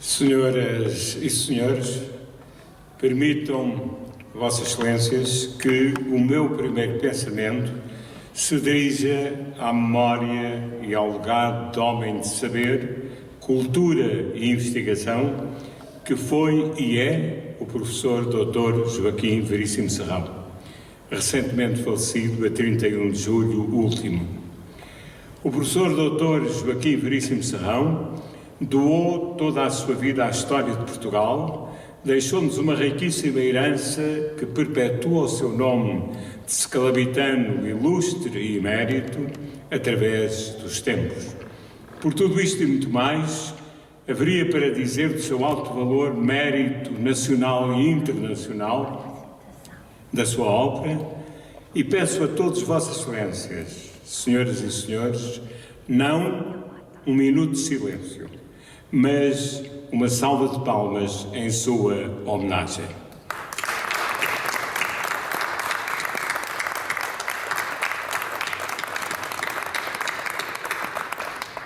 Senhoras e senhores, permitam, Vossas Excelências, que o meu primeiro pensamento se dirija à memória e ao legado de homem de saber, cultura e investigação, que foi e é o professor Dr. Joaquim Veríssimo Serrão, recentemente falecido a 31 de julho último. O professor Dr. Joaquim Veríssimo Serrão doou toda a sua vida à história de Portugal, deixou-nos uma riquíssima herança que perpetua o seu nome de scalabitano ilustre e emérito através dos tempos. Por tudo isto e muito mais, haveria para dizer do seu alto valor, mérito nacional e internacional da sua obra, e peço a todos Vossas Excelências, senhoras e senhores, não um minuto de silêncio, mas uma salva de palmas em sua homenagem.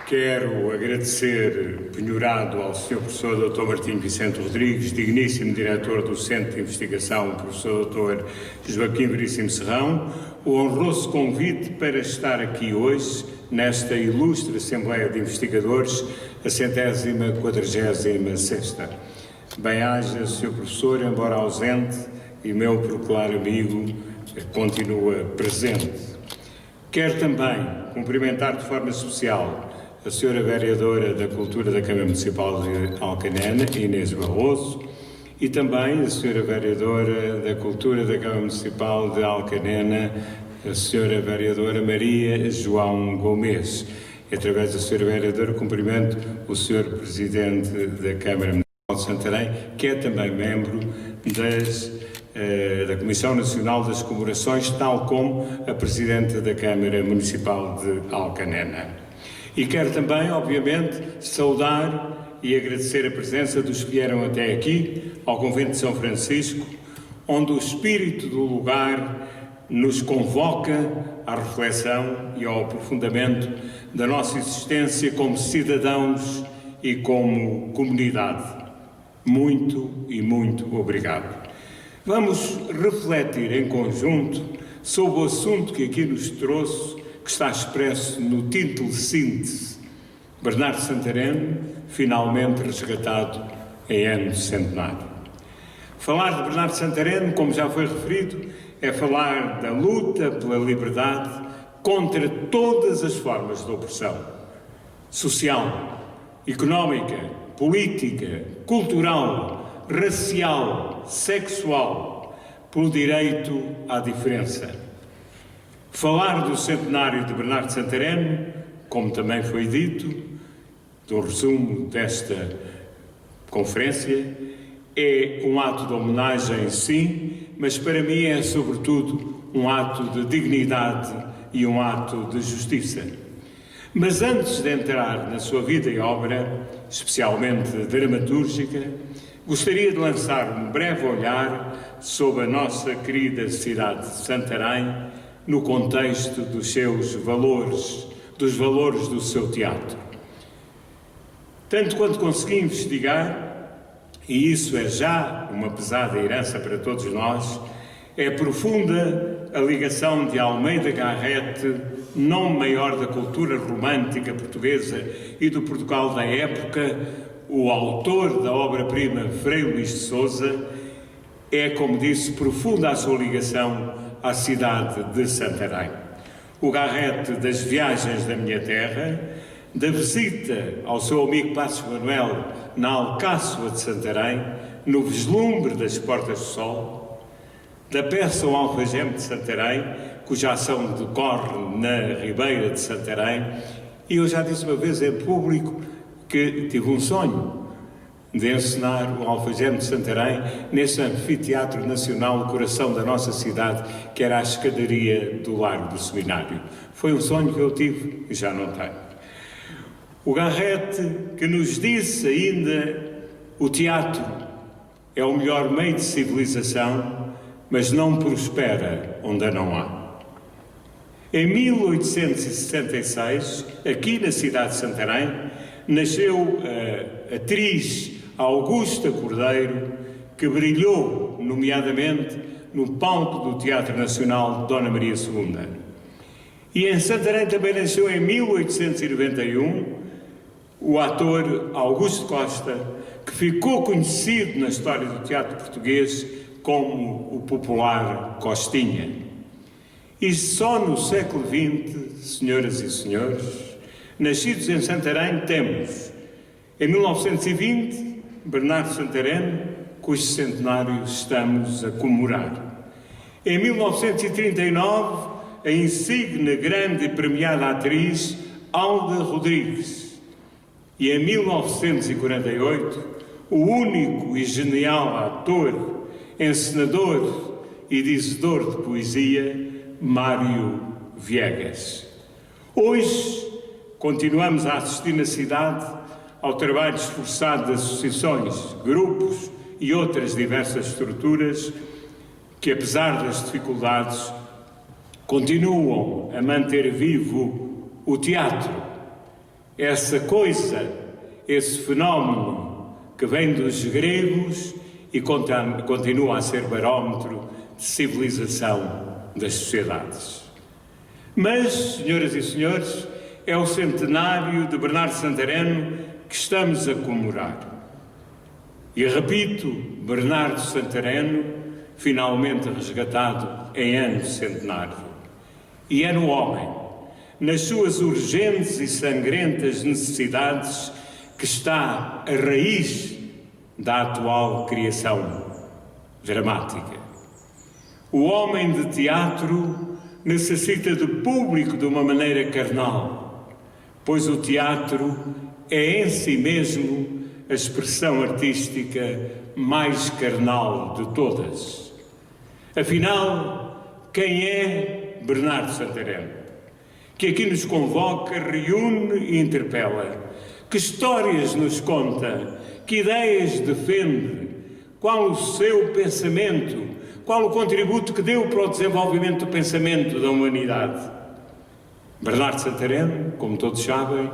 Quero agradecer penhorado ao Sr. Professor Dr. Martim Vicente Rodrigues, digníssimo diretor do Centro de Investigação, Professor Dr. Joaquim Veríssimo Serrão, o honroso convite para estar aqui hoje, nesta ilustre Assembleia de Investigadores, a 146ª. Bem-aja, Sr. Professor, embora ausente, e meu procurar amigo continua presente. Quero também cumprimentar de forma especial a Sra. Vereadora da Cultura da Câmara Municipal de Alcanena, Inês Barroso, e também a Sra. Vereadora da Cultura da Câmara Municipal de Alcanena, a Sra. Vereadora Maria João Gomes. E, através da Sra. Vereadora, cumprimento o Sr. Presidente da Câmara Municipal de Santarém, que é também membro da Comissão Nacional das Comemorações, tal como a Presidente da Câmara Municipal de Alcanena. E quero também, obviamente, saudar e agradecer a presença dos que vieram até aqui, ao Convento de São Francisco, onde o espírito do lugar nos convoca à reflexão e ao aprofundamento da nossa existência como cidadãos e como comunidade. Muito e muito obrigado. Vamos refletir em conjunto sobre o assunto que aqui nos trouxe, que está expresso no título de síntese: Bernardo Santareno, finalmente resgatado em ano de centenário. Falar de Bernardo Santareno, como já foi referido, é falar da luta pela liberdade contra todas as formas de opressão social, económica, política, cultural, racial, sexual, pelo direito à diferença. Falar do centenário de Bernardo Santareno, como também foi dito, do resumo desta conferência, é um ato de homenagem, sim, mas para mim é, sobretudo, um ato de dignidade e um ato de justiça. Mas antes de entrar na sua vida e obra, especialmente dramatúrgica, gostaria de lançar um breve olhar sobre a nossa querida cidade de Santarém, no contexto dos seus valores, dos valores do seu teatro. Tanto quanto consegui investigar, e isso é já uma pesada herança para todos nós, é profunda a ligação de Almeida Garrett, nome maior da cultura romântica portuguesa e do Portugal da época, o autor da obra-prima Frei Luís de Sousa, é, como disse, profunda a sua ligação à cidade de Santarém. O Garrett das viagens da minha terra, da visita ao seu amigo Passos Manuel na Alcáçova de Santarém, no vislumbre das Portas do Sol, da peça O Alfageme de Santarém, cuja ação decorre na Ribeira de Santarém, e eu já disse uma vez em público que tive um sonho de encenar o Alfageme de Santarém nesse anfiteatro nacional, o coração da nossa cidade, que era a escadaria do Largo do Seminário. Foi um sonho que eu tive e já não tenho. O Garrett, que nos disse ainda: o teatro é o melhor meio de civilização, mas não prospera onde não há. Em 1866, aqui na cidade de Santarém, nasceu a atriz Augusta Cordeiro, que brilhou, nomeadamente, no palco do Teatro Nacional de Dona Maria II. E em Santarém também nasceu em 1891 o ator Augusto Costa, que ficou conhecido na história do teatro português como o popular Costinha. E só no século XX, senhoras e senhores, nascidos em Santarém, temos, em 1920, Bernardo Santareno, cujo centenário estamos a comemorar. Em 1939, a insigne, grande e premiada atriz Alda Rodrigues. E em 1948, o único e genial ator, encenador e dizedor de poesia, Mário Viegas. Hoje, continuamos a assistir na cidade ao trabalho esforçado de associações, grupos e outras diversas estruturas que, apesar das dificuldades, continuam a manter vivo o teatro, essa coisa, esse fenómeno que vem dos gregos e continua a ser barómetro de civilização das sociedades. Mas, senhoras e senhores, é o centenário de Bernardo Santareno que estamos a comemorar. E repito, Bernardo Santareno, finalmente resgatado em ano centenário. E é no homem, nas suas urgentes e sangrentas necessidades, que está a raiz da atual criação dramática. O homem de teatro necessita de público de uma maneira carnal, pois o teatro é em si mesmo a expressão artística mais carnal de todas. Afinal, quem é Bernardo Santareno? Que aqui nos convoca, reúne e interpela. Que histórias nos conta? Que ideias defende? Qual o seu pensamento? Qual o contributo que deu para o desenvolvimento do pensamento da humanidade? Bernardo Santareno, como todos sabem,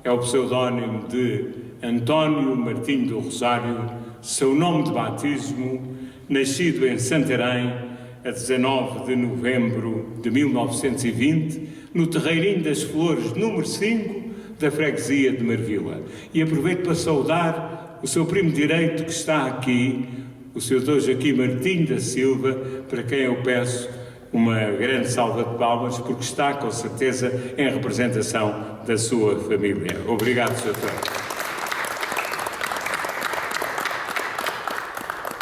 é o pseudónimo de António Martinho do Rosário, seu nome de batismo, nascido em Santarém, a 19 de novembro de 1920, no Terreirinho das Flores, número 5, da freguesia de Marvila. E aproveito para saudar o seu primo direito que está aqui, o Sr. Dr. Joaquim Martinho da Silva, para quem eu peço uma grande salva de palmas, porque está, com certeza, em representação da sua família. Obrigado, Sr. Dr.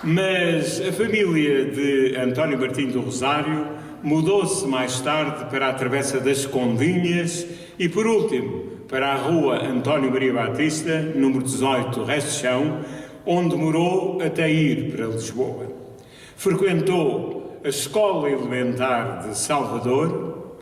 Mas a família de António Martinho do Rosário mudou-se mais tarde para a Travessa das Condinhas e, por último, para a rua António Maria Batista, número 18, Resto de Chão, onde morou até ir para Lisboa. Frequentou a Escola Elementar de Salvador,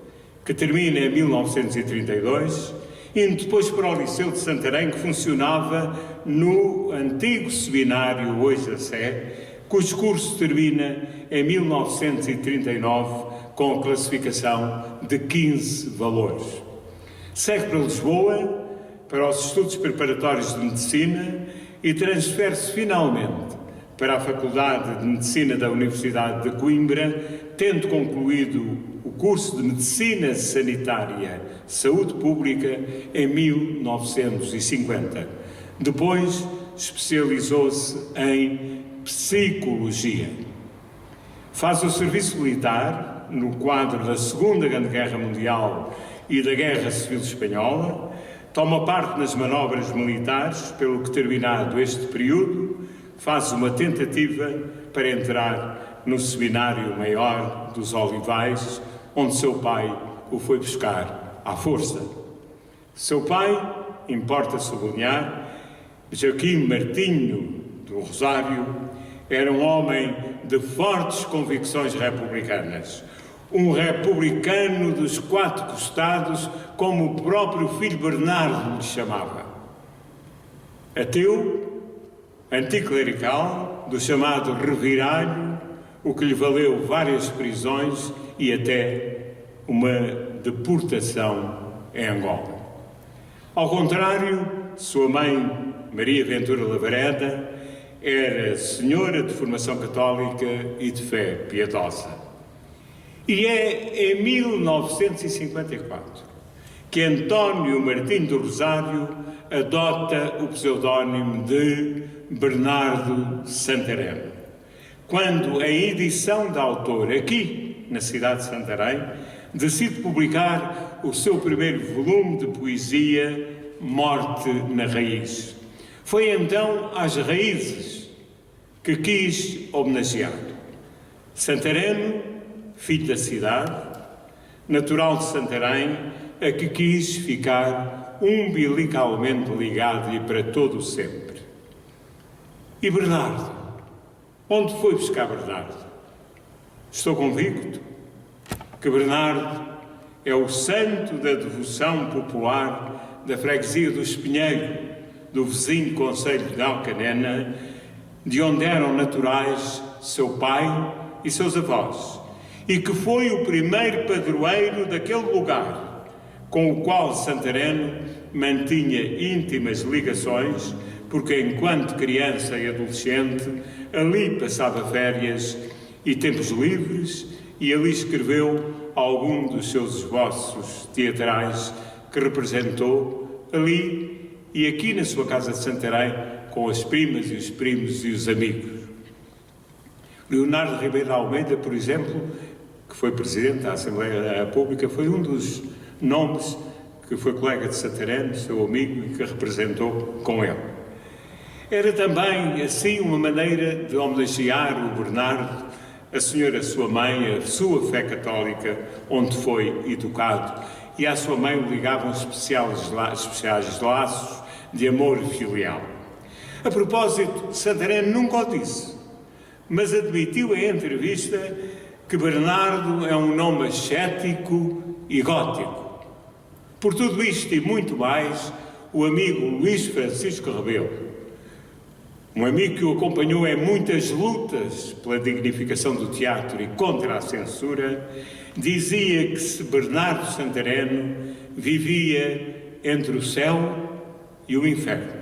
que termina em 1932, indo depois para o Liceu de Santarém, que funcionava no antigo seminário, hoje a Sé, cujo curso termina em 1939 com a classificação de 15 valores. Segue para Lisboa, para os estudos preparatórios de Medicina e transfere-se finalmente para a Faculdade de Medicina da Universidade de Coimbra, tendo concluído o curso de Medicina Sanitária, Saúde Pública, em 1950. Depois, especializou-se em Psicologia. Faz o serviço militar no quadro da Segunda Grande Guerra Mundial e da Guerra Civil Espanhola, toma parte nas manobras militares, pelo que, terminado este período, faz uma tentativa para entrar no Seminário Maior dos Olivais, onde seu pai o foi buscar à força. Seu pai, importa sublinhar, Joaquim Martinho do Rosário, era um homem de fortes convicções republicanas. Um republicano dos quatro costados, como o próprio filho Bernardo lhe chamava. Ateu, anticlerical, do chamado reviralho, o que lhe valeu várias prisões e até uma deportação em Angola. Ao contrário, sua mãe, Maria Ventura Lavareda, era senhora de formação católica e de fé piedosa. E é em 1954 que António Martinho do Rosário adota o pseudónimo de Bernardo Santarém, quando a edição da autor, aqui na cidade de Santarém, decide publicar o seu primeiro volume de poesia, Morte na Raiz. Foi então às raízes que quis homenagear. Santareno, filho da cidade, natural de Santarém, a que quis ficar umbilicalmente ligado e para todo o sempre. E Bernardo? Onde foi buscar Bernardo? Estou convicto que Bernardo é o santo da devoção popular da freguesia do Espinheiro, do vizinho concelho de Alcanena, de onde eram naturais seu pai e seus avós, e que foi o primeiro padroeiro daquele lugar, com o qual Santareno mantinha íntimas ligações, porque enquanto criança e adolescente ali passava férias e tempos livres, e ali escreveu algum dos seus esboços teatrais que representou ali e aqui na sua casa de Santarém com as primas e os primos e os amigos. Leonardo Ribeiro de Almeida, por exemplo, que foi presidente da Assembleia da República, foi um dos nomes que foi colega de Santarém, seu amigo, e que representou com ele. Era também, assim, uma maneira de homenagear o Bernardo, a senhora, sua mãe, a sua fé católica, onde foi educado, e à sua mãe o ligavam especiais laços de amor filial. A propósito, Santarém nunca o disse, mas admitiu em entrevista que Bernardo é um nome ascético e gótico. Por tudo isto e muito mais, o amigo Luís Francisco Rebelo, um amigo que o acompanhou em muitas lutas pela dignificação do teatro e contra a censura, dizia que se Bernardo Santareno vivia entre o céu e o inferno.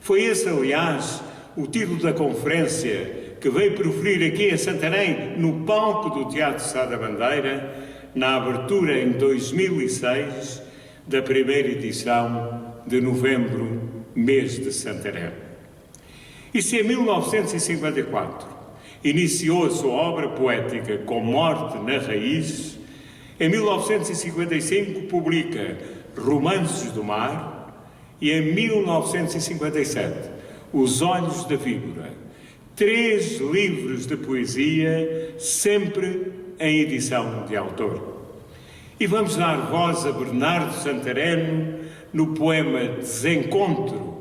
Foi esse, aliás, o título da conferência que veio proferir aqui em Santarém, no palco do Teatro Sá da Bandeira, na abertura em 2006 da primeira edição de novembro, mês de Santarém. E se em 1954 iniciou a sua obra poética com Morte na Raiz, em 1955 publica Romances do Mar e em 1957 Os Olhos da Víbora, 3 livros de poesia, sempre em edição de autor. E vamos dar voz a Bernardo Santareno no poema Desencontro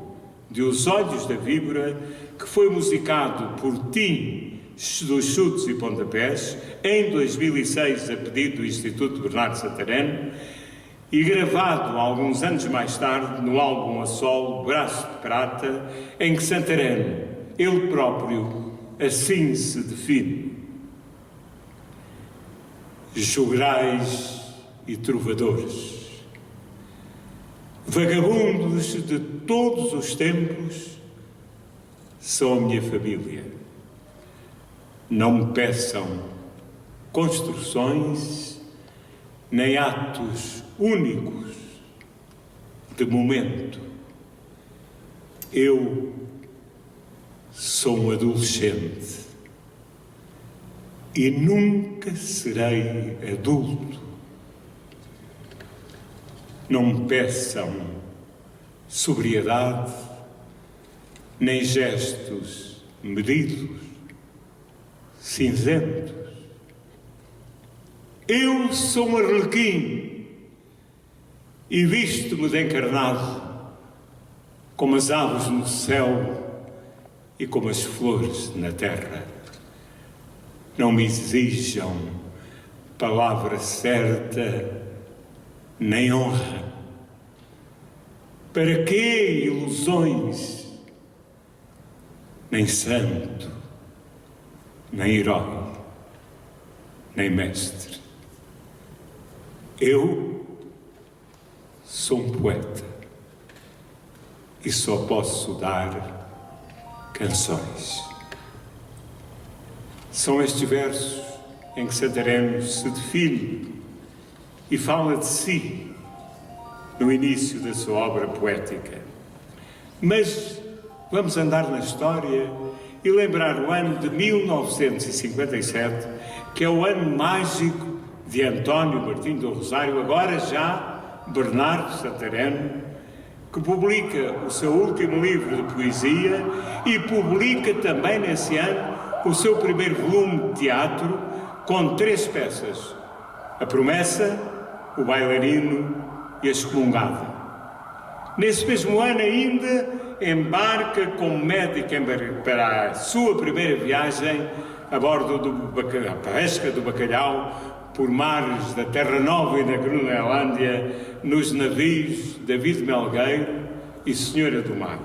de Os Olhos da Víbora, que foi musicado por Tim dos Chutes e Pontapés em 2006 a pedido do Instituto Bernardo Santareno e gravado alguns anos mais tarde no álbum a solo Braço de Prata, em que Santareno, ele próprio, assim se define: jograis e trovadores, vagabundos de todos os tempos, são a minha família. Não me peçam construções nem atos únicos de momento. Eu sou um adolescente e nunca serei adulto. Não me peçam sobriedade, nem gestos medidos, cinzentos. Eu sou um arlequim e visto-me de encarnado, como as aves no céu e como as flores na terra. Não me exijam palavra certa nem honra. Para que ilusões? Nem santo, nem herói, nem mestre. Eu sou um poeta e só posso dar canções. São estes versos em que Santarém se define e fala de si no início da sua obra poética. Mas vamos andar na história e lembrar o ano de 1957, que é o ano mágico de António Martinho do Rosário, agora já Bernardo Santarém, que publica o seu último livro de poesia e publica também nesse ano o seu primeiro volume de teatro com 3 peças: A Promessa, O Bailarino e A Excomungada. Nesse mesmo ano ainda embarca como médico para a sua primeira viagem a bordo da pesca do bacalhau por mares da Terra Nova e da Groenlândia, nos navios David Melgueiro e Senhora do Mar.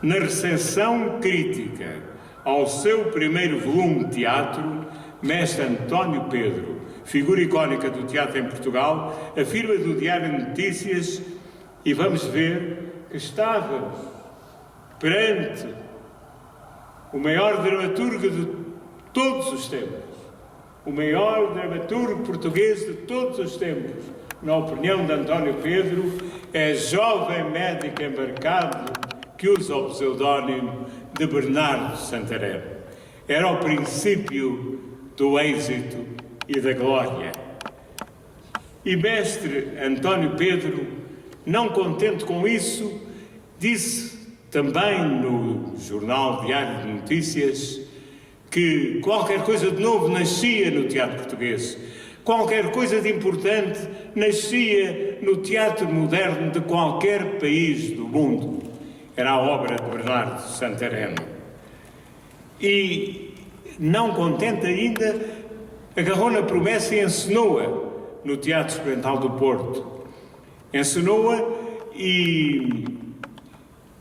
Na recensão crítica ao seu primeiro volume de teatro, mestre António Pedro, figura icónica do teatro em Portugal, afirma do Diário de Notícias, e vamos ver que estávamos perante o maior dramaturgo de todos os tempos, o maior dramaturgo português de todos os tempos, na opinião de António Pedro, é jovem médico embarcado que usa o pseudónimo de Bernardo Santarém. Era o princípio do êxito e da glória. E mestre António Pedro, não contente com isso, disse também no jornal Diário de Notícias que qualquer coisa de novo nascia no teatro português, qualquer coisa de importante nascia no teatro moderno de qualquer país do mundo. Era a obra de Bernardo Santarém. E, não contente ainda, agarrou na promessa e encenou-a no Teatro Experimental do Porto. Encenou-a e,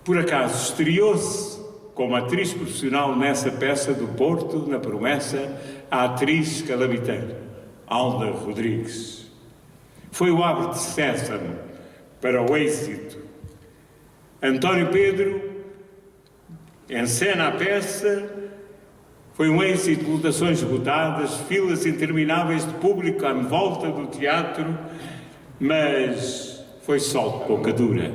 por acaso, estreou-se como atriz profissional nessa peça do Porto, na Promessa, a atriz calamiteira, Alda Rodrigues. Foi o abre de sésamo para o êxito. António Pedro encena a peça, foi um êxito, lotações esgotadas, filas intermináveis de público à volta do teatro, mas foi só de pouca dura.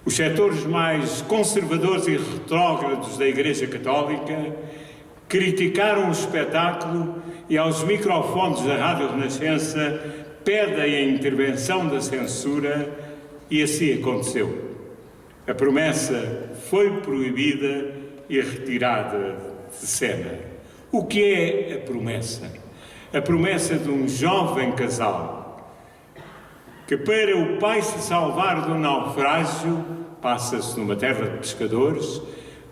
Os setores mais conservadores e retrógrados da Igreja Católica criticaram o espetáculo e aos microfones da Rádio Renascença pedem a intervenção da censura, e assim aconteceu. A promessa foi proibida e retirada de cena. O que é a promessa? A promessa de um jovem casal que, para o pai se salvar do naufrágio, passa-se numa terra de pescadores,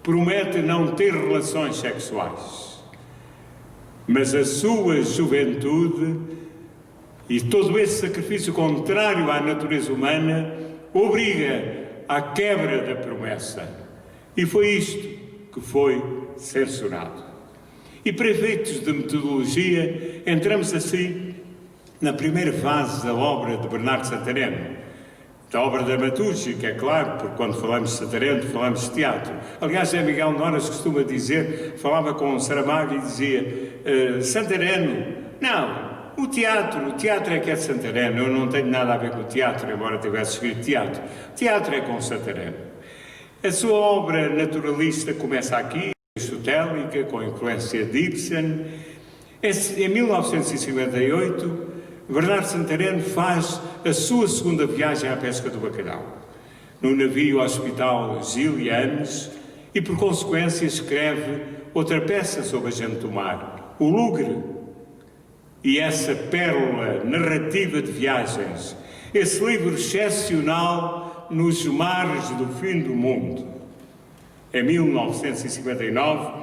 promete não ter relações sexuais. Mas a sua juventude e todo esse sacrifício contrário à natureza humana obriga à quebra da promessa. E foi isto que foi censurado. E para efeitos de metodologia, entramos assim na primeira fase da obra de Bernardo Santarém, da obra dramatúrgica, é claro, porque quando falamos de Santarém, falamos de teatro. Aliás, Miguel Noras costuma dizer, falava com Saramago e dizia, Santarém, não, o teatro é que é de Santarém, eu não tenho nada a ver com o teatro, embora tivesse escrito teatro. O teatro é com Santarém. A sua obra naturalista começa aqui, aristotélica, com influência de Ibsen. Em 1958, Bernardo Santarém faz a sua segunda viagem à pesca do bacalhau, no navio Hospital Gilianes, e por consequência escreve outra peça sobre a gente do mar, O Lugre. E essa pérola narrativa de viagens, esse livro excepcional nos mares do fim do mundo. Em 1959,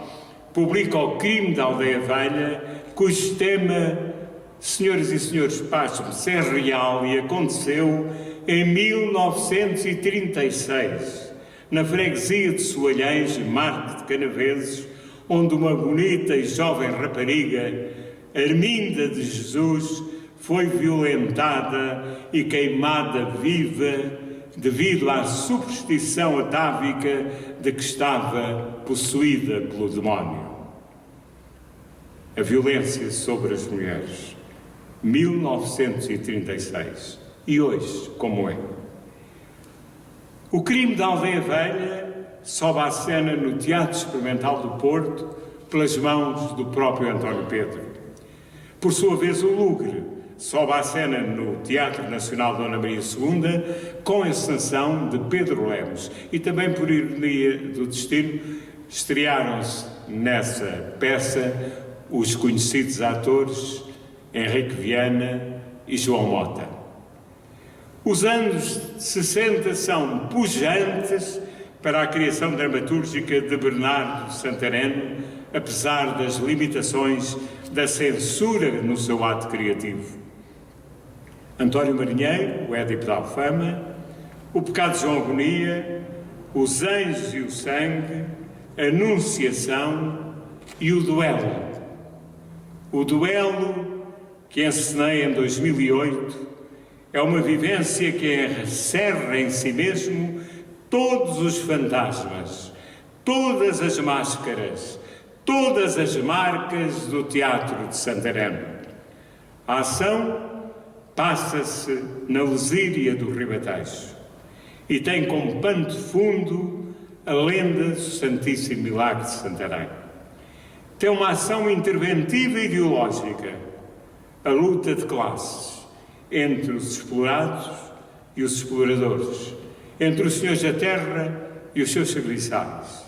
publica O Crime da Aldeia Velha, cujo tema, senhoras e senhores, pasmem-se, é real e aconteceu em 1936, na freguesia de Soalhães, Marque de Canaveses, onde uma bonita e jovem rapariga, Arminda de Jesus, foi violentada e queimada viva devido à superstição atávica de que estava possuída pelo demónio. A violência sobre as mulheres, 1936. E hoje, como é? O crime da Aldeia Velha sobe à cena no Teatro Experimental do Porto pelas mãos do próprio António Pedro. Por sua vez, o Lugre sobe à cena no Teatro Nacional Dona Maria II com a encenação de Pedro Lemos. E também, por ironia do destino, estrearam-se nessa peça os conhecidos atores Henrique Viana e João Mota. Os anos 60 são pujantes para a criação dramatúrgica de Bernardo Santareno, apesar das limitações da censura no seu ato criativo. António Marinheiro, o Édipo da Alfama, O Pecado de João Agonia, Os Anjos e o Sangue, Anunciação e o Duelo. O Duelo, que encenei em 2008, é uma vivência que encerra em si mesmo todos os fantasmas, todas as máscaras, todas as marcas do Teatro de Santarém. A ação passa-se na Lesíria do Ribatejo e tem como pano de fundo a lenda do Santíssimo Milagre de Santarém. Tem uma ação interventiva e ideológica, a luta de classes entre os explorados e os exploradores, entre os senhores da terra e os seus serviçais.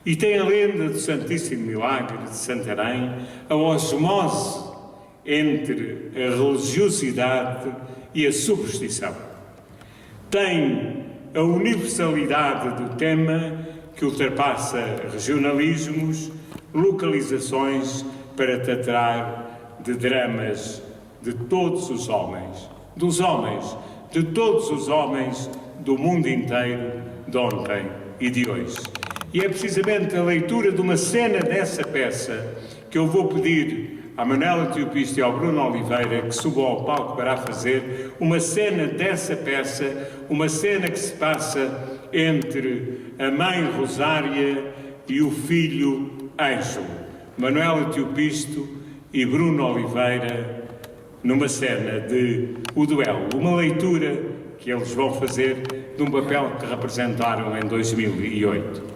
E tem a lenda do Santíssimo Milagre de Santarém, a osmose entre a religiosidade e a superstição. Tem a universalidade do tema que ultrapassa regionalismos, localizações para tratar de dramas de todos os homens, de todos os homens do mundo inteiro, de ontem e de hoje. E é precisamente a leitura de uma cena dessa peça que eu vou pedir à Manuela Teopisto e ao Bruno Oliveira que subam ao palco para fazer uma cena dessa peça, uma cena que se passa entre a mãe Rosária e o filho Ângelo. Manuela Teopisto e Bruno Oliveira numa cena de O Duelo, uma leitura que eles vão fazer de um papel que representaram em 2008.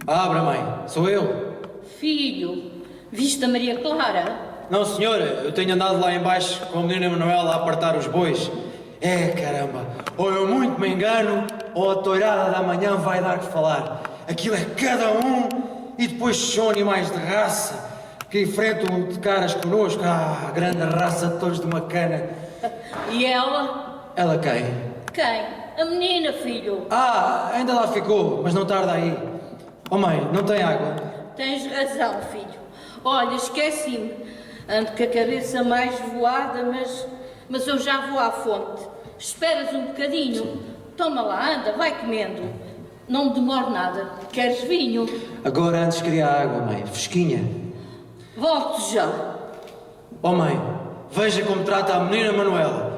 Abra, mãe, sou eu. Filho, viste a Maria Clara? Não, senhora, eu tenho andado lá embaixo com a menina Manuela a apartar os bois. É, caramba, ou eu muito me engano, ou a toirada da manhã vai dar que falar. Aquilo é cada um, e depois são animais de raça que enfrentam de caras connosco. Ah, a grande raça de todos de uma cana. E ela? Ela quem? Quem? A menina, filho. Ah, ainda lá ficou, mas não tarda aí. Oh mãe, não tem água? Tens razão, filho. Olha, esqueci-me. Ando com a cabeça mais voada, mas eu já vou à fonte. Esperas um bocadinho? Toma lá, anda, vai comendo. Não me demore nada. Queres vinho? Agora antes queria água, mãe, fresquinha. Volto já. Oh mãe, veja como trata a menina Manuela.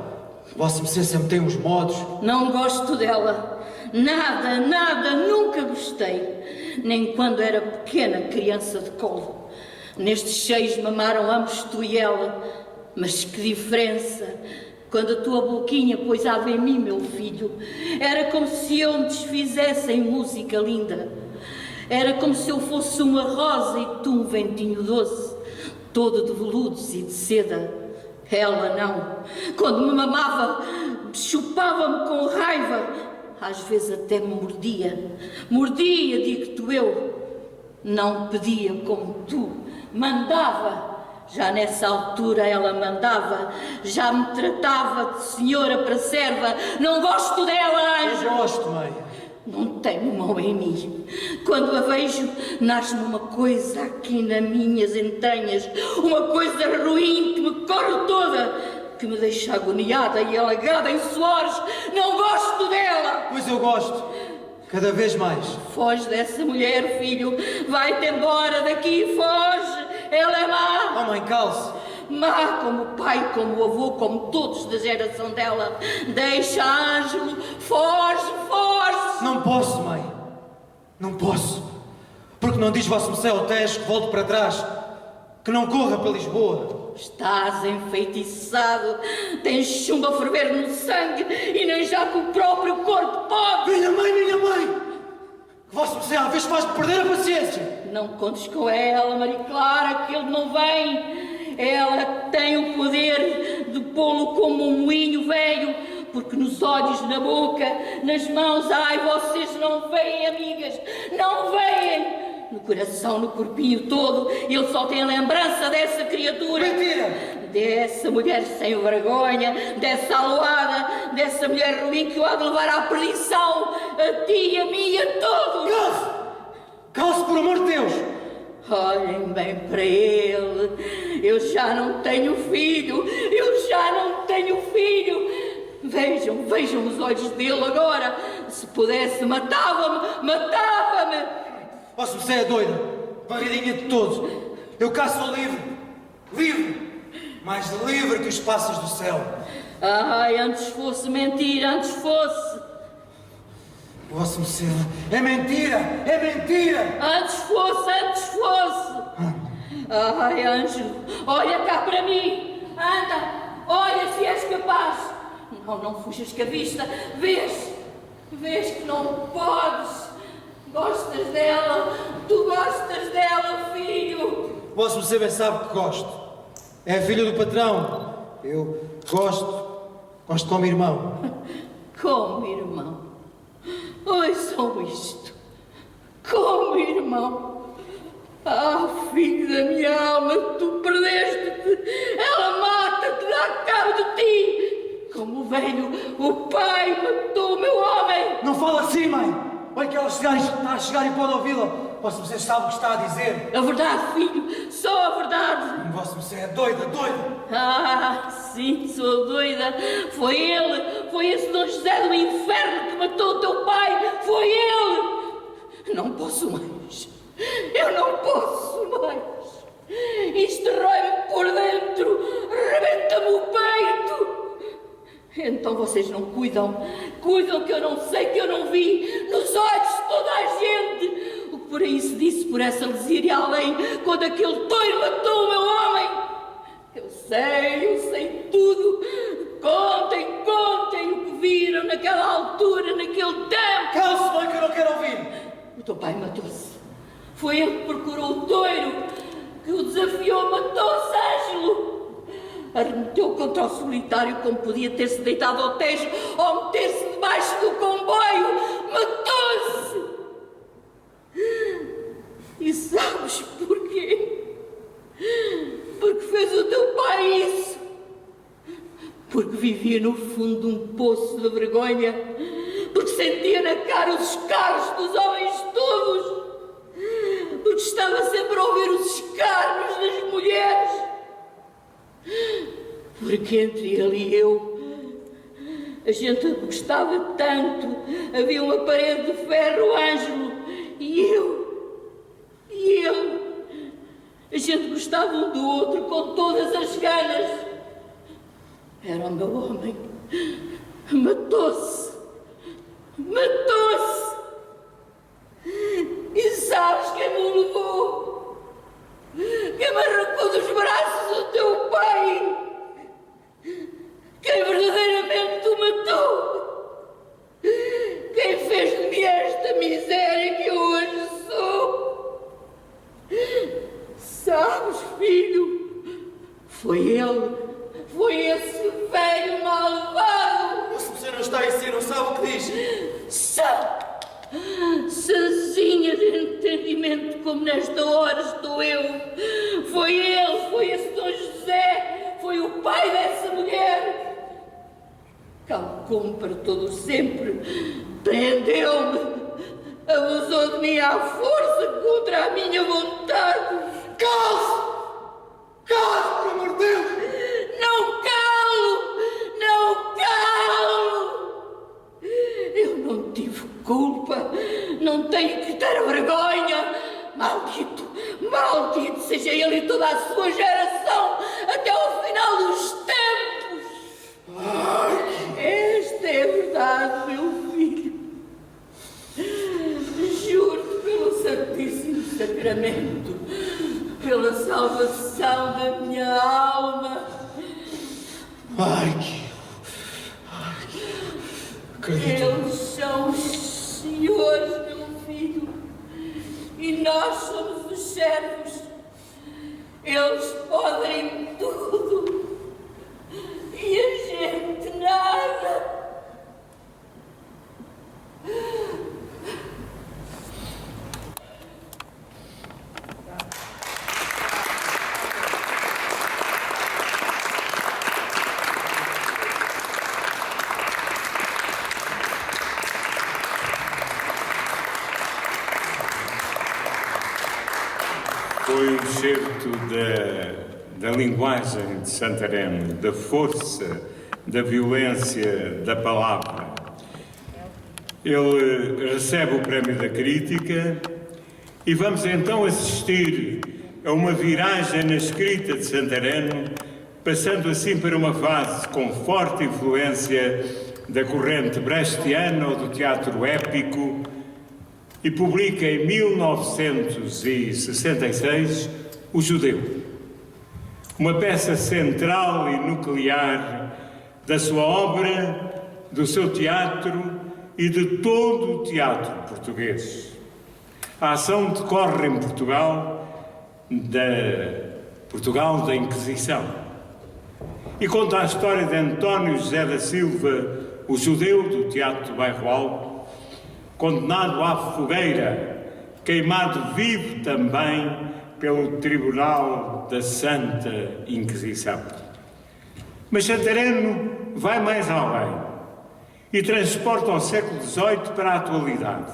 Vossa Mercê sempre tem uns modos. Não gosto dela. Nada, nunca gostei. Nem quando era pequena, criança de colo. Nestes seios mamaram ambos tu e ela. Mas que diferença! Quando a tua boquinha poisava em mim, meu filho, era como se eu me desfizesse em música linda. Era como se eu fosse uma rosa e tu um ventinho doce, todo de veludos e de seda. Ela não. Quando me mamava, chupava-me com raiva. Às vezes até me mordia. Mordia, digo-te eu. Não pedia como tu. Mandava. Já nessa altura ela mandava. Já me tratava de senhora para serva. Não gosto dela, Anjo. Eu gosto, mãe. Não tenho mão em mim. Quando a vejo, nasce-me uma coisa aqui nas minhas entranhas. Uma coisa ruim que me corre toda. Que me deixa agoniada e alagada em suores. Não gosto dela. Pois eu gosto. Cada vez mais. Foge dessa mulher, filho. Vai-te embora daqui, foge. Ela é má. Oh, mãe, cale-se. Má como o pai, como o avô, como todos da geração dela. Deixa Ângelo. Foge, foge. Não posso, mãe. Não posso. Porque não diz Vosso Mecé ao Tejo que volte para trás, que não corra para Lisboa. Estás enfeitiçado, tens chumbo a ferver no sangue e nem já que o próprio corpo pode. Minha mãe! Que Vosso Mecé às vezes faz-me perder a paciência. Não contes com ela, Maria Clara, que ele não vem. Ela tem o poder de pô-lo como um moinho velho, porque nos olhos, na boca, nas mãos, ai, vocês não veem, amigas, não veem. No coração, no corpinho todo, ele só tem a lembrança dessa criatura. Mentira! Dessa mulher sem vergonha, dessa aloada, dessa mulher ruim que o há de levar à perdição, a ti, a mim, a todos. Cale-se! Cale-se, por amor de Deus! Olhem bem para ele, eu já não tenho filho, Vejam os olhos dele agora, se pudesse matava-me. Vosso Mecé é doida, varridinha de todos. Eu cá sou livre, mais livre que os pássaros do céu. Ai, antes fosse mentira, antes fosse. Vosso Mecé, é mentira! Antes fosse. Ai, Ângelo, olha cá para mim. Anda, olha se és capaz. Não fujas com a vista. Vês que não podes. Gostas dela, tu gostas dela, filho. Vosso Mecé bem sabe que gosto. É filho do patrão. Eu gosto como irmão. Como irmão. Ouçam isto. Como irmão. Ah, filho da minha alma, tu perdeste-te. Ela mata-te, dá cabo de ti. Como o velho, o pai matou o meu homem. Não fala assim, mãe. Olha que ela está a chegar e pode ouvi-la. Vosso Mecé sabe o que está a dizer. A verdade, filho, só a verdade. Vosso Mecé é doida. Ah, sim, sou doida. Foi esse Dom José do inferno que matou o teu pai. Foi ele. Não posso mais. Eu não posso mais. Isto rói-me por dentro. Rebenta-me o peito. Então vocês não cuidam que eu não sei, que eu não vi, nos olhos de toda a gente. O que por aí se disse por essa lesíria além, quando aquele toiro matou o meu homem. Eu sei tudo. Contem o que viram naquela altura, naquele tempo. Cala-se, mãe, que eu não quero ouvir. O teu pai matou-se. Foi ele que procurou o toiro, que o desafiou, matou-se, Ângelo. Arremeteu contra o solitário como podia ter-se deitado ao Tejo ou meter-se debaixo do comboio. Matou-se! E sabes porquê? Porque fez o teu pai isso. Porque vivia no fundo de um poço de vergonha. Porque sentia na cara os escarros dos homens todos. Porque estava sempre a ouvir os escarros das mulheres. Porque entre ele e eu, a gente gostava tanto. Havia uma parede de ferro, Ângelo, e ele. A gente gostava um do outro com todas as ganas. Era o meu homem. Matou-se. E sabes quem me levou? Quem me arrancou dos braços do teu pai? Quem verdadeiramente o matou? Quem fez de mim esta miséria que eu hoje sou? Sabes, filho? Foi ele. Foi esse velho malvado. Vosso Mecé não está em si, não sabe o que diz. Sanzinha de entendimento como nesta hora estou eu. Foi ele, foi esse Dom José, foi o pai dessa mulher. Calcou-me para todo sempre, prendeu-me, abusou de mim à força contra a minha vontade. Cale-se, por amor de Deus. Não calo! Eu não tive culpa. não tenho que ter vergonha. Maldito, maldito seja ele e toda a sua geração até ao final dos tempos. Esta é a verdade, meu filho. Juro-te pelo Santíssimo Sacramento, pela salvação da minha alma. Acredito. Eles são os senhores, meu filho, e nós somos os servos. Eles podem tudo e a gente nada. Foi um excerto da linguagem de Santarém, da força, da violência da palavra. Ele recebe o Prémio da Crítica e vamos então assistir a uma viragem na escrita de Santarém, passando assim para uma fase com forte influência da corrente brechtiana ou do teatro épico, e publica em 1966 O Judeu, uma peça central e nuclear da sua obra, do seu teatro e de todo o teatro português. A ação decorre em Portugal da Inquisição, e conta a história de António José da Silva, o judeu do Teatro do Bairro Alto, condenado à fogueira, queimado vivo também pelo Tribunal da Santa Inquisição. Mas Santarém vai mais além e transporta o século XVIII para a atualidade.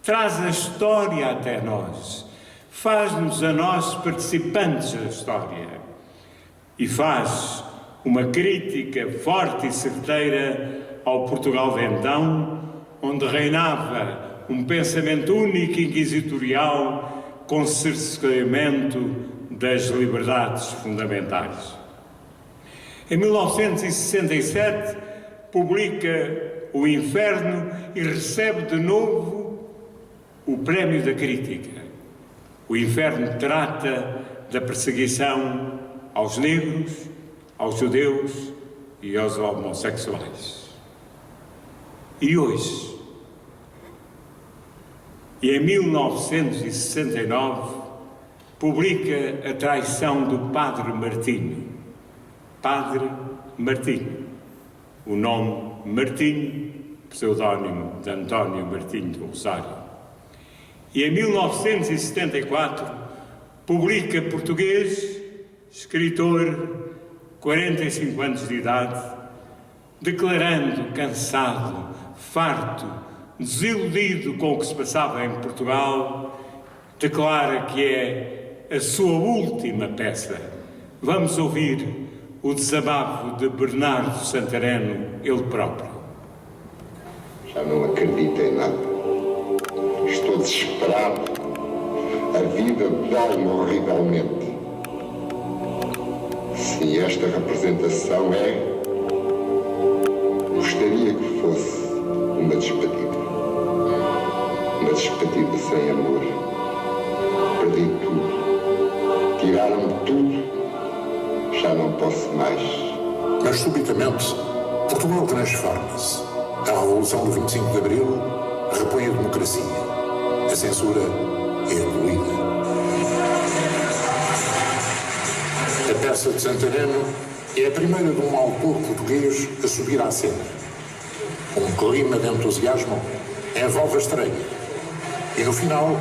Traz a história até nós, faz-nos a nós participantes da história e faz uma crítica forte e certeira ao Portugal de então, onde reinava um pensamento único e inquisitorial com cerceamento das liberdades fundamentais. Em 1967, publica O Inferno e recebe de novo o Prémio da Crítica. O Inferno trata da perseguição aos negros, aos judeus e aos homossexuais. E hoje, em 1969, publica A Traição do Padre Martinho. Padre Martinho, o nome Martinho, pseudónimo de António Martinho do Rosário. E em 1974, publica Português, escritor, 45 anos de idade, declarando cansado, farto, desiludido com o que se passava em Portugal, declara que é a sua última peça. Vamos ouvir o desabafo de Bernardo Santareno, ele próprio. Já não acredito em nada. Estou desesperado. A vida dói-me horrivelmente. Se esta representação gostaria que fosse uma despedida. Uma despedida sem amor. Perdi tudo. Tiraram-me tudo. Já não posso mais. Mas subitamente, Portugal transforma-se. A Revolução do 25 de Abril repõe a democracia. A censura é abolida. A peça de Santareno é a primeira de um autor português a subir à cena. Um clima de entusiasmo envolve a estreia. E no final,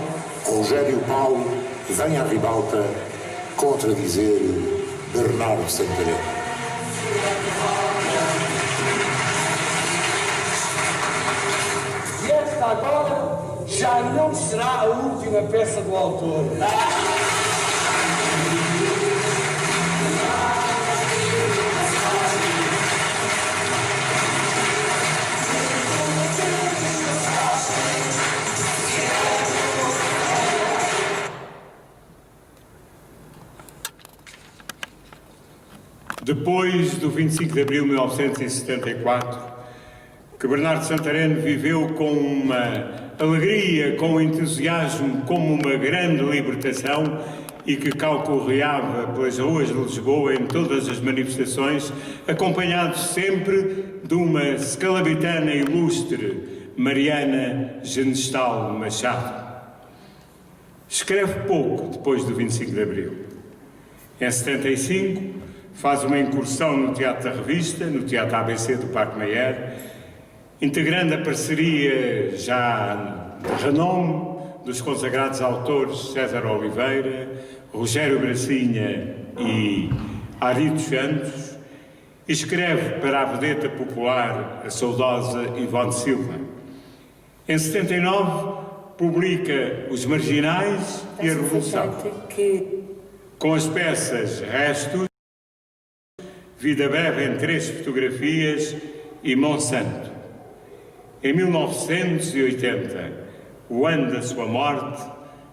Rogério Paulo vem à ribalta contradizer Bernardo Santareno. E esta agora já não será a última peça do autor. depois do 25 de abril de 1974, que Bernardo Santareno viveu com uma alegria, com um entusiasmo, como uma grande libertação e que calcorreava pelas ruas de Lisboa em todas as manifestações, acompanhado sempre de uma escalabitana ilustre, Mariana Genestal Machado. Escreve pouco depois do 25 de abril. Em 75, faz uma incursão no Teatro da Revista, no Teatro ABC do Parque Mayer, integrando a parceria já de renome dos consagrados autores César Oliveira, Rogério Bracinha e Ari dos Santos, e escreve para a vedeta popular, a saudosa Ivone Silva. Em 79, publica Os Marginais e a Revolução, com as peças Restos, Vida Breve em 3 fotografias e Monsanto. Em 1980, o ano da sua morte,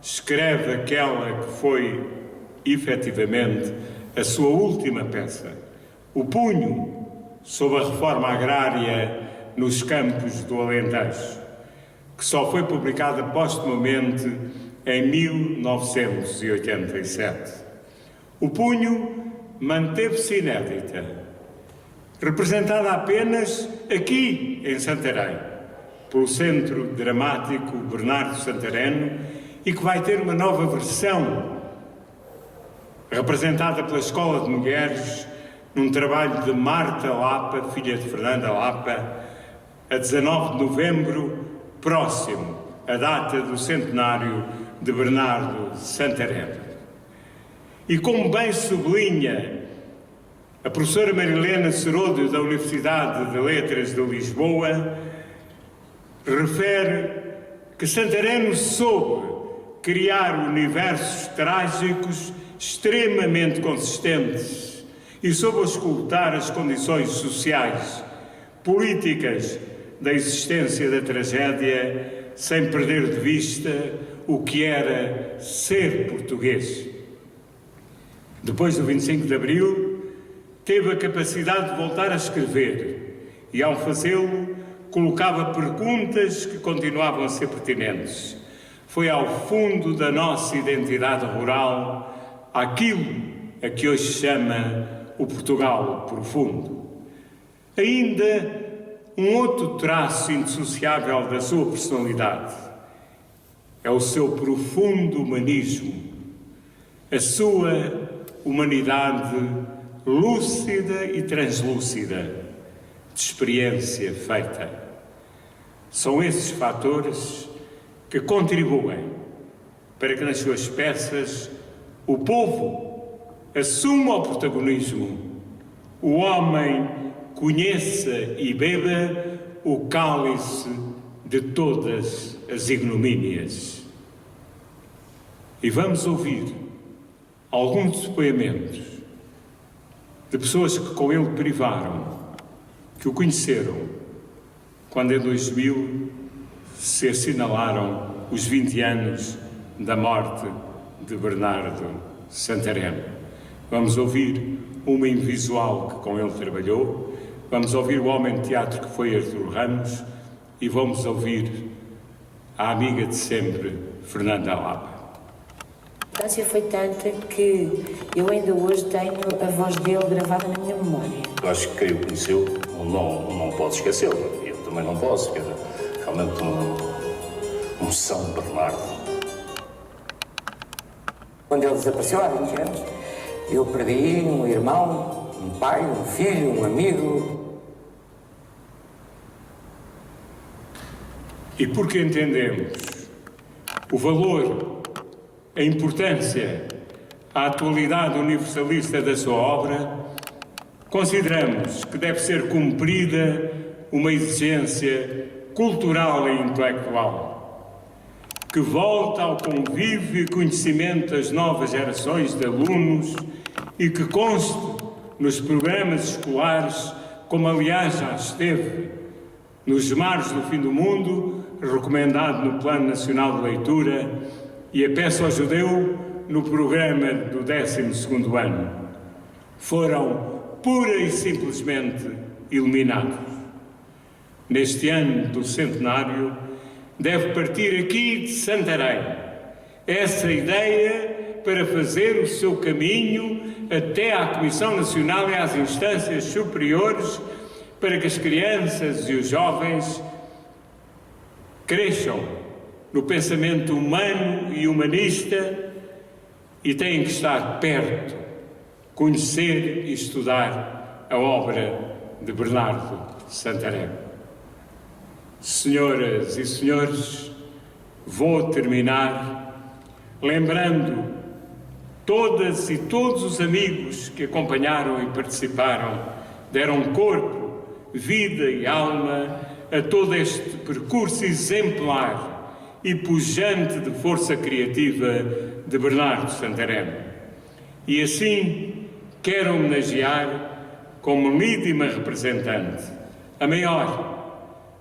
escreve aquela que foi, efetivamente, a sua última peça, O Punho, sobre a reforma agrária nos campos do Alentejo, que só foi publicada postumamente em 1987. O Punho manteve-se inédita, representada apenas aqui em Santarém, pelo Centro Dramático Bernardo Santareno, e que vai ter uma nova versão, representada pela Escola de Mulheres, num trabalho de Marta Lapa, filha de Fernanda Lapa, a 19 de novembro próximo, a data do centenário de Bernardo Santareno. E como bem sublinha a professora Marilena Seródio da Universidade de Letras de Lisboa, refere que Santareno soube criar universos trágicos extremamente consistentes e soube auscultar as condições sociais, políticas da existência da tragédia, sem perder de vista o que era ser português. Depois do 25 de Abril, teve a capacidade de voltar a escrever e, ao fazê-lo, colocava perguntas que continuavam a ser pertinentes. Foi ao fundo da nossa identidade rural aquilo a que hoje se chama o Portugal profundo. Ainda um outro traço indissociável da sua personalidade é o seu profundo humanismo, a sua humanidade lúcida e translúcida, de experiência feita. São esses fatores que contribuem para que nas suas peças o povo assuma o protagonismo, o homem conheça e beba o cálice de todas as ignomínias. E vamos ouvir alguns depoimentos de pessoas que com ele privaram, que o conheceram, quando em 2000 se assinalaram os 20 anos da morte de Bernardo Santareno. Vamos ouvir uma invisual que com ele trabalhou, vamos ouvir o homem de teatro que foi Artur Ramos e vamos ouvir a amiga de sempre, Fernanda Lapa. A importância foi tanta que eu ainda hoje tenho a voz dele gravada na minha memória. Eu acho que quem o conheceu não pode esquecê-lo. Eu também não posso, que era realmente um São Bernardo. Quando ele desapareceu há 20 anos, eu perdi um irmão, um pai, um filho, um amigo. E porque entendemos o valor, a importância, a atualidade universalista da sua obra, consideramos que deve ser cumprida uma exigência cultural e intelectual, que volta ao convívio e conhecimento das novas gerações de alunos e que conste nos programas escolares, como aliás já esteve nos Mares do Fim do Mundo, recomendado no Plano Nacional de Leitura, e a Peça ao Judeu no programa do 12º ano. Foram pura e simplesmente iluminados. Neste ano do centenário, deve partir aqui de Santarém essa ideia para fazer o seu caminho até à Comissão Nacional e às instâncias superiores, para que as crianças e os jovens cresçam no pensamento humano e humanista e têm que estar perto, conhecer e estudar a obra de Bernardo Santarém. Senhoras e senhores, vou terminar lembrando todas e todos os amigos que acompanharam e participaram, deram corpo, vida e alma a todo este percurso exemplar e pujante de força criativa de Bernardo Santarém. E assim quero homenagear como legítima representante a maior,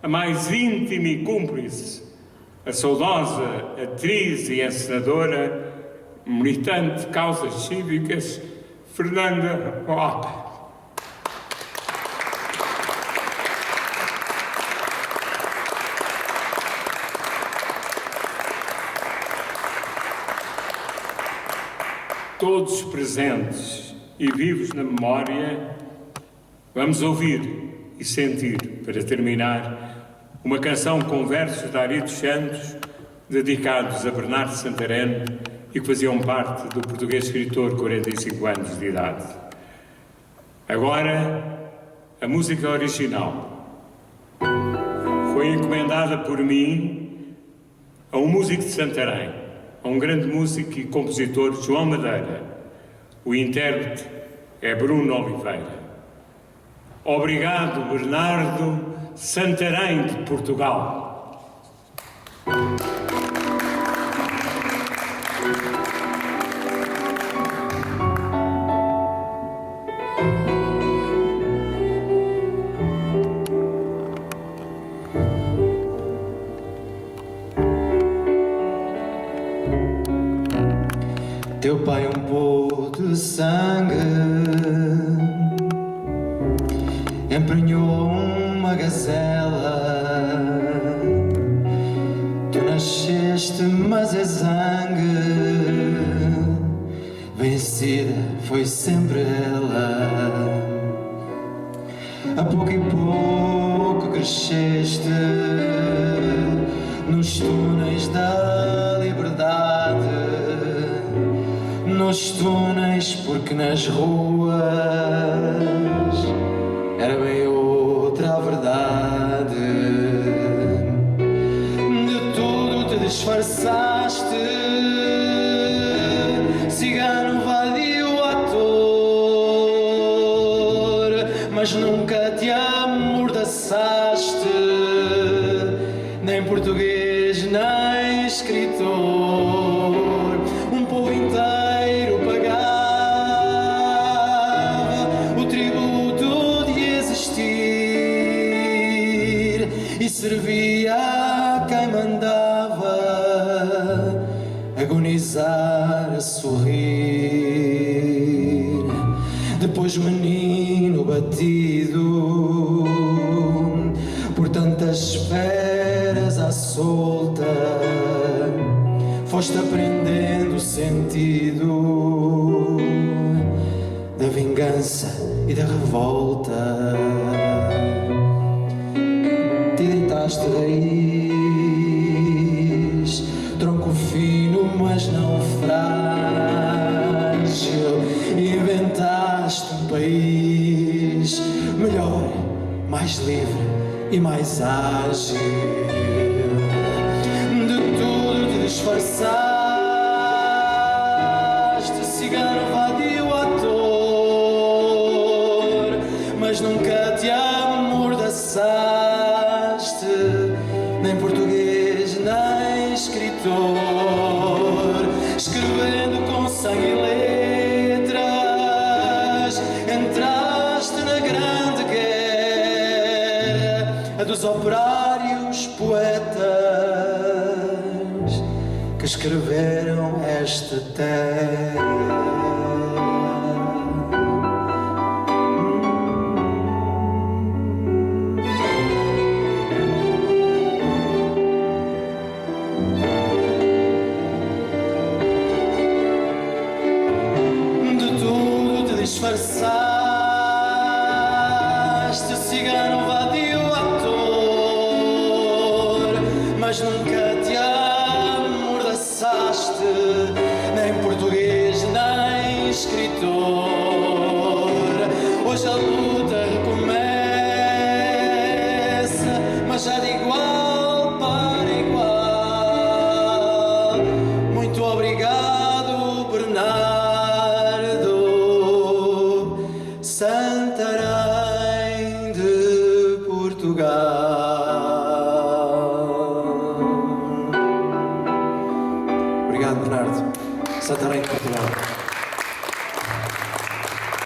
a mais íntima e cúmplice, a saudosa atriz e encenadora, militante de causas cívicas, Fernanda Lopes. Todos presentes e vivos na memória, vamos ouvir e sentir, para terminar, uma canção com versos de Ari dos Santos, dedicados a Bernardo Santarém e que faziam parte do português escritor 45 anos de idade. Agora, a música original foi encomendada por mim a um músico de Santarém, a um grande músico e compositor, João Madeira. O intérprete é Bruno Oliveira. Obrigado, Bernardo Santarém de Portugal. Teu pai um pouco de sangue emprenhou uma gazela. Tu nasceste, mas é zangue. Vencida foi sempre ela. A pouco e pouco cresceste nos túneis da liberdade. Nos túneis, porque nas ruas era bem outra a verdade. De tudo te disfarçaste, cigano, vadio, ator, mas nunca te amordaçaste, nem português, nem escritor. Um povo inteiro pagava o tributo de existir e servia a quem mandava agonizar a sorrir. Depois, menino batido por tantas esferas à solta, foste aprendendo o sentido da vingança e da revolta. Te deitaste raiz, tronco fino mas não frágil. Inventaste um país melhor, mais livre e mais ágil. De tudo te disfarçaste, cigano, vadio, ator, mas nunca te amordaçaste, nem português, nem escritor. Escrevendo com sangue e letras, entraste na grande guerra, a dos operários poetas que escreveram esta terra. mas nunca te amordaçaste, nem português, nem escritor. Hoje a luta recomeça, mas já de igual para igual. Muito obrigado, Bernardo, Santarém de Portugal. Obrigado, Bernardo, Santarém de Portugal.